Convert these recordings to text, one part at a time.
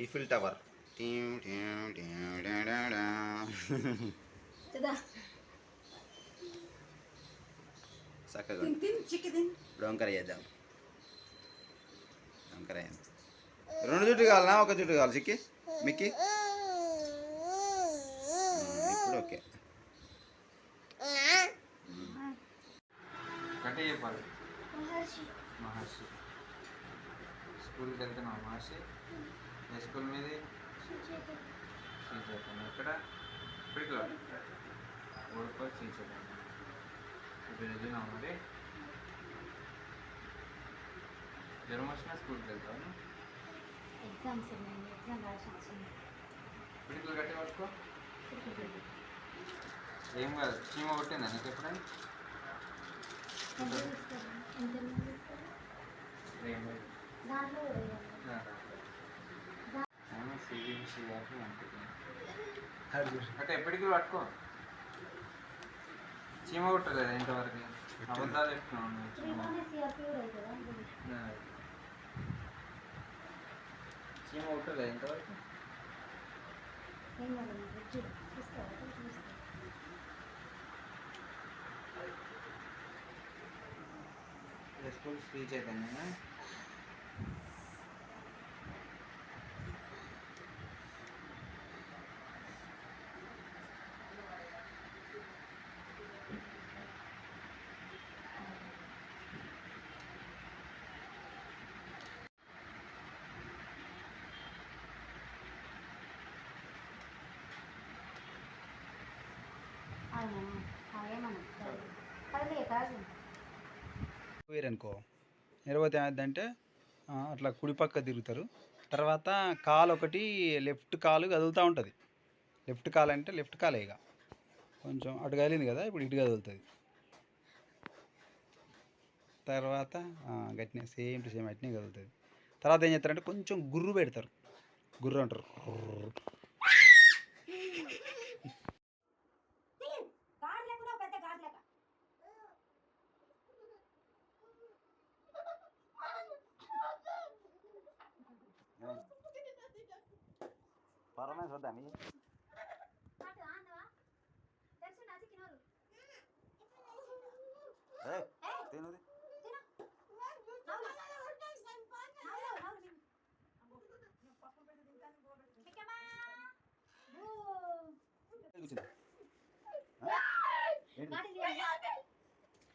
Eiffel tower. చక్కగా ఇప్పుడు వంకర చేద్దాం. వంకర రెండు జుట్టు కావాలనా ఒక జుట్టు కావాలి చిక్కి మిక్కి? ఇప్పుడు ఓకే. కట్టే చెప్పాలి. మహర్షి స్కూల్కి వెళ్తున్నావు మహర్షి? ఏ స్కూల్ మీది? శ్రీచైతన్య. ఎక్కడ? ఇప్పటికి ఊరుకో శ్రీచైతన్య. ఇప్పుడు చదివినావు మరి? జ్వరం వచ్చినా స్కూల్కి వెళ్తాను. పిడికలు కట్టి పట్టుకో. ఏం కాదు. చీమ కొట్టిందా నీకు ఎప్పుడైనా? అంటే ఎప్పటికీ పట్టుకో. చీమ కొట్టలేదు ఇంతవరకు. అబద్ధాలు చెప్తున్నాను. చీమ కొట్టలేదు ఇంతవరకు. స్కూల్ శ్రీ చైతన్య. వేరనుకో నిర్వతి ఏమైందంటే అట్లా కుడిపక్క తిరుగుతారు. తర్వాత కాలు ఒకటి లెఫ్ట్ కాలు కదులుతూ ఉంటుంది. లెఫ్ట్ కాలు అంటే లెఫ్ట్ కాలే ఇక కొంచెం అటు కదిలింది కదా, ఇప్పుడు ఇటు కదులుతుంది. తర్వాత గట్టినే సేమ్ టు సేమ్ అట్నే కదులుతుంది. తర్వాత ఏం చేస్తారంటే కొంచెం గుర్రు పెడతారు. గుర్రు అంటారు. పరమేశ్వర దాన్ని తినది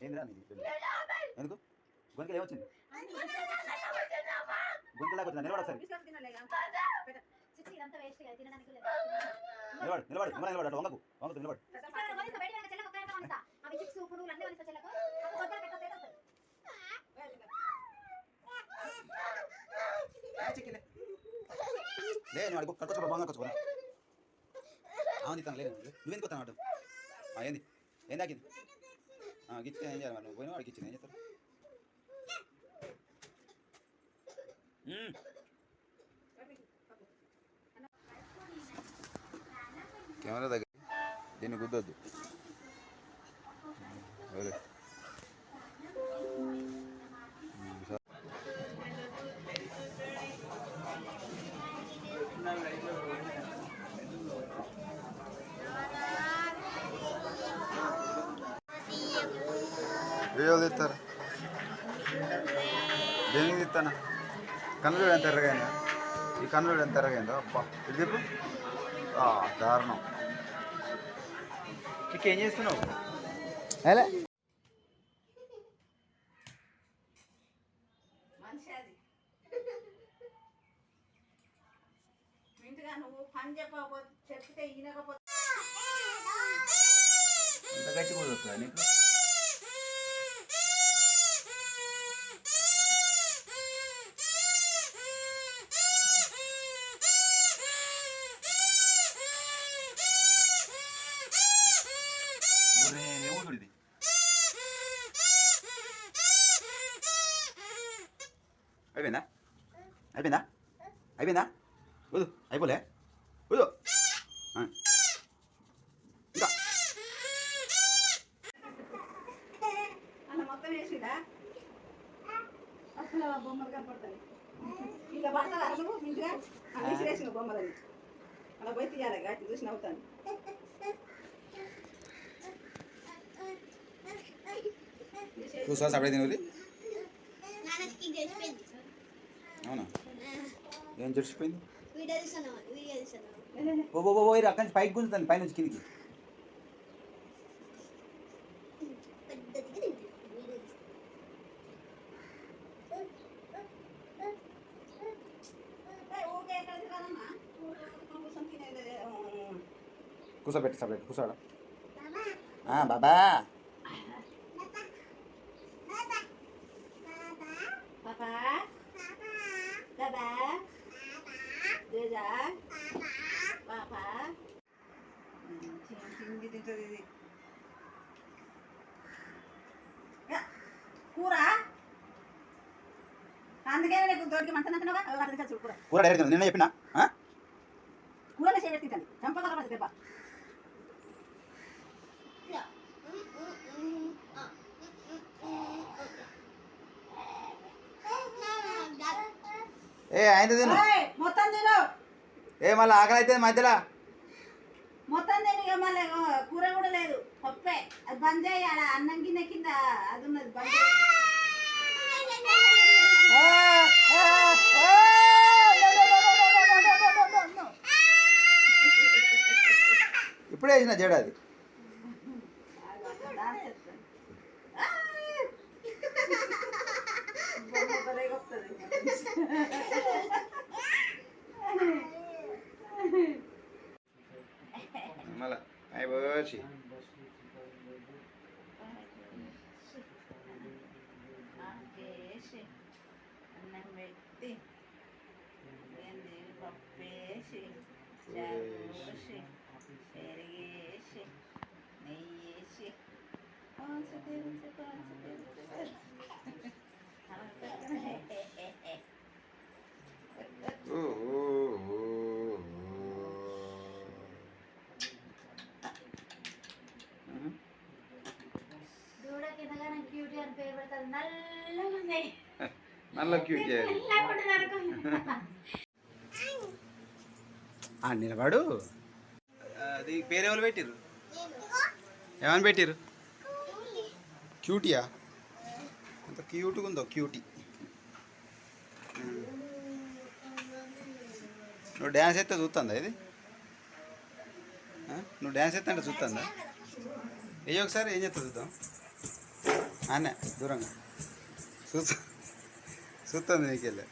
ఏందిరా ఎందుకు గొంతులు ఏమొచ్చింది? గొంతులాగా వచ్చిందా? నిలబడు ఒకసారి. నిలబడు నిలబడు అటు వంగకు వంగకు నిలబడు. లే నేను అడుగు కట్టుకోవచ్చు బాగా కట్టుకోరా. అవును ఇస్తాను లేదు నువ్వెందుకు వస్తాను అటు ఏంది ఏం తాకింది గిచ్చితే ఏం చేయాలి? నువ్వు పోయినా వాడికి ఇచ్చింది ఏం చేస్తారు? కెమెరా దగ్గర దీన్ని గుద్దొద్దు. వీడియోలు తీస్తారు. దేనికి తీస్తాను? కన్నులు ఎంత ఎర్రగైందా? ఈ కన్నులు ఎంత ఎర్రగైందో అబ్బా ఇది చెప్పు. దారుణం. ఏం చేస్తున్నావు? అలా ఎంత గట్టి కూడా వస్తుందా నీకు? అయిపోయిందా? అయిపోయిందా? అయిపోయిందా? వదు అయిపోలే వదు ఇంకా మొత్తం వేసిడా అసలు బొమ్మలు కనపడతాయి. ఇలా పడతారు ఇంటిగా ఆడేసిన బొమ్మలని అలా పోయి తీయాలి గాటి చూసి నవ్వుతాను. కూర్చో సపడే తినది. అవునా ఏం చెడిచిపోయింది? ఓ ఓ ఓ అక్కడి నుంచి పైకి గుంజుతాను, పైనుంచి కిందికి. కూర్చోబెట్టి సపరేట్ కూర్చోడా బాబా. కూర అందుకే నీకు తోటికి మంచిగా కూర కూర డైరెక్ట్ నిన్న చెప్పినా కూరలో చేయబెట్టింది చంపగా దెబ్బ. ఏ ఆయన తిను మొత్తం తిను, ఏ మళ్ళీ ఆకలి అయితే మధ్యలో మొత్తం తిను. ఇక మళ్ళీ కూర కూడా లేదు, పప్పే. అది బంద్ చేయి, ఆడ అన్నం గిన్నె కింద అది ఉన్నది బంద్ చేయి. ఇప్పుడే వేసిన జడాది. మళ్ళా అయిపోయి అన్నం పెట్టి పప్పేసి చారుసి పెరిగేసి నెయ్యేసి దూడ కిందగా క్యూటీ అని పేరు పెడతారు. నల్లగా ఉంది, నల్ల క్యూట్ నిలబడు. అది పేరెవరు పెట్టిరు? ఏమని పెట్టిరు? క్యూటీయా? అంత క్యూట్గా ఉందో క్యూటీ. నువ్వు డ్యాన్స్ అయితే చూస్తుందా ఇది? నువ్వు డ్యాన్స్ అయితే అంటే చూస్తుందా? ఏ ఒకసారి ఏం చేస్తా చూద్దాం. అన్నే దూరంగా చూస్తుంది నీకెళ్ళి.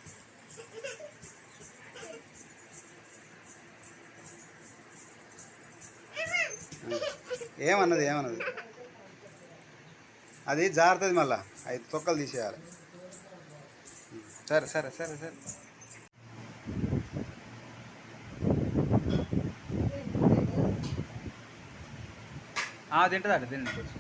ఏమన్నది అది జారుతుంది, మళ్ళా 5 తొక్కలు తీసేయాలి. సరే సరే సరే సరే తింటుంది అట తినండి కొంచెం.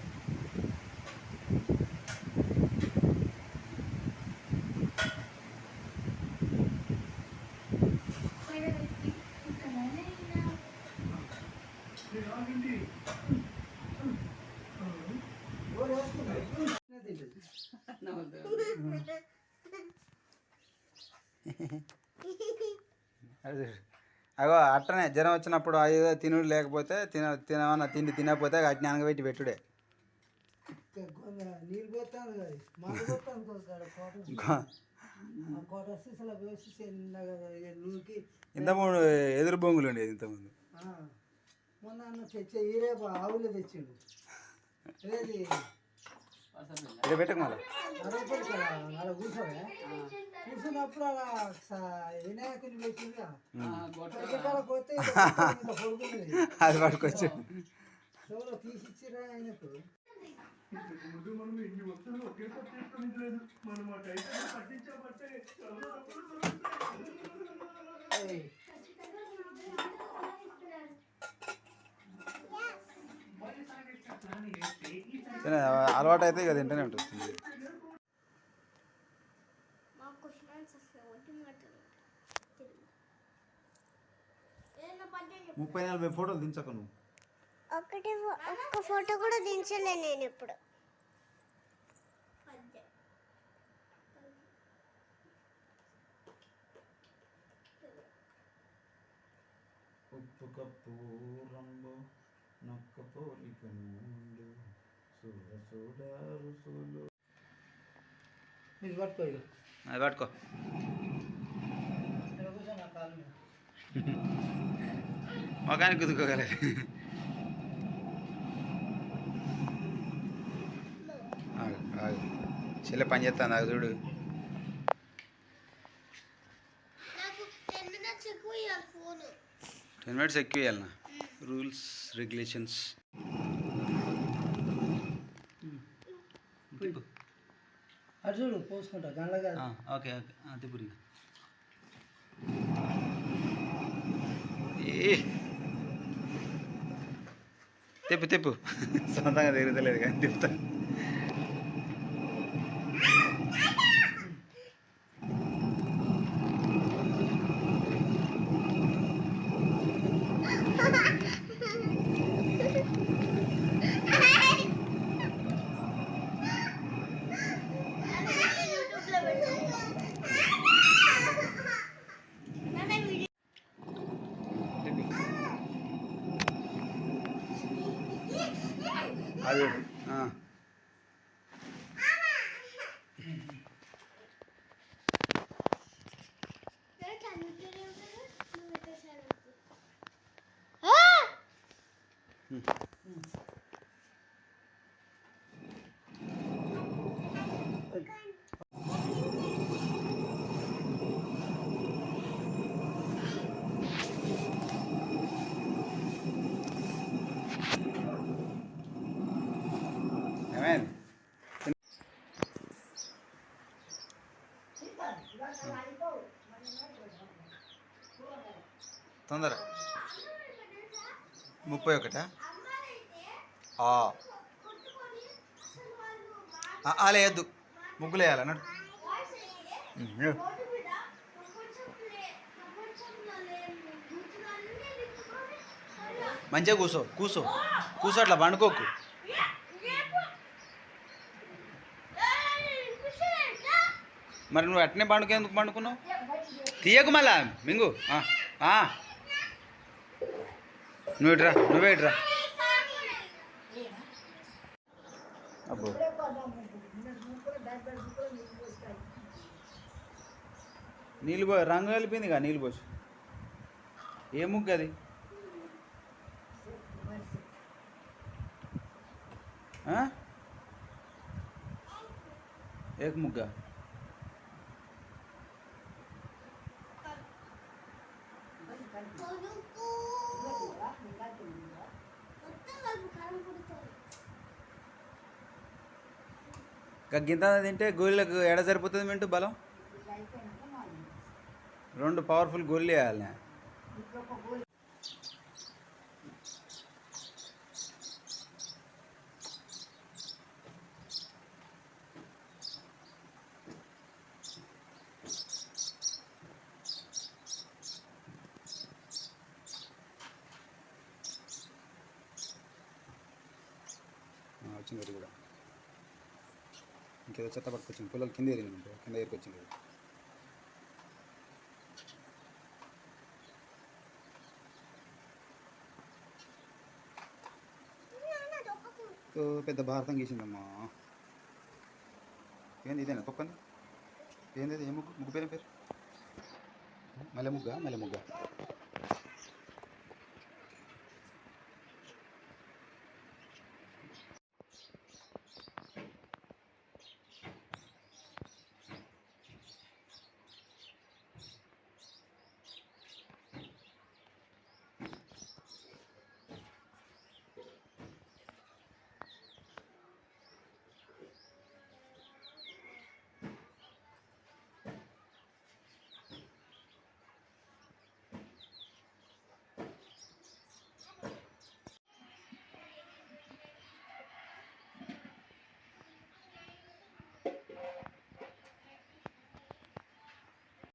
అగో అట్టనే జ్వరం వచ్చినప్పుడు అయ్యో తినుడు లేకపోతే తినమన్నా తిండి తినకపోతే అట్ని అనగబెట్టి పెట్టుడే. ఇంతకుముందు ఎదురు బొంగులు ఉండేది ఇంతకుముందు. మొన్న తెచ్చే ఈరే ఆవులే తెచ్చిండు. ఇక్కడ పెట్టకు మళ్ళీ అలా కూర్చోవే, కూర్చున్నప్పుడు అలా వినాయకుని పెట్టిందిగా పోతే అది పట్టుకొచ్చు. ఎవరో తీసిచ్చిరా ఆయనకు. అలవాటు అయితే ఇక తింటూనే ఉంటుంది. 30-40 ఫోటోలు దించక నువ్వు. ఒక్క ఫోటో కూడా దించలే నేను ఇప్పుడు. ఉప్పు కప్పు రంబు నొక్క పోలిక నుండు చూడ చూడ రుసులు. ఇది పట్టుకో ఇక. అది పట్టుకో. ఇక్కడ కూర్చో నా కాలు మీద. మొఖానికి కుదుకోగలేదు. చెల్లె పని చేస్తాను అది చూడు. నాకు 10 minutes ఎక్కువ ఇవ్వాలి ఫోన్. 10 minutes ఎక్కువ ఇవ్వాలన్నా. Rules regulations. అటు చూడు పోసుకుంటా గండ్ల కాదు. ఓకే ఓకే తిప్పురి. తిప్పు తిప్పు. సొంతంగా తిరుగుతలేదు కానీ తిప్పుతాను. యూట్యూబ్లో పెట్టు. అది ఏమైంది? తొందర 31. లేదు ముగ్గులు వేయాలి అన్నాడు. మంచిగా కూర్చో కూర్చో కూర్చో, అట్లా పండుకోకు. మరి నువ్వు అట్నే ఎందుకు పండుకున్నావు? తీయకు మళ్ళా మింగు. నువ్వు ఇట్రా, నువ్వే ఇట్రా. అబ్బో నీళ్ళు రంగు కలిపింది కదా నీళ్ళు పోసి. ఏ ముగ్గు అది? ఏక ముగ్గా? గింత తింటే గోళ్ళకు ఎడ సరిపోతుంది మింటూ బలం? 2 పవర్ఫుల్ గోళ్ళు వేయాలి. వచ్చింది అది కూడా. ఇంకేదో చెత్త పట్టుకొచ్చింది. పొలాలు కింద ఏరింది, కింద ఏరుకొచ్చింది. పెద్ద భారతం గీసిందమ్మా. ఏంది ఇదేనా తొక్కంది? ఏంది ఏ ముగ్గు? ముగ్గు పేరు మల్లె ముగ్గా? మల్లె ముగ్గా.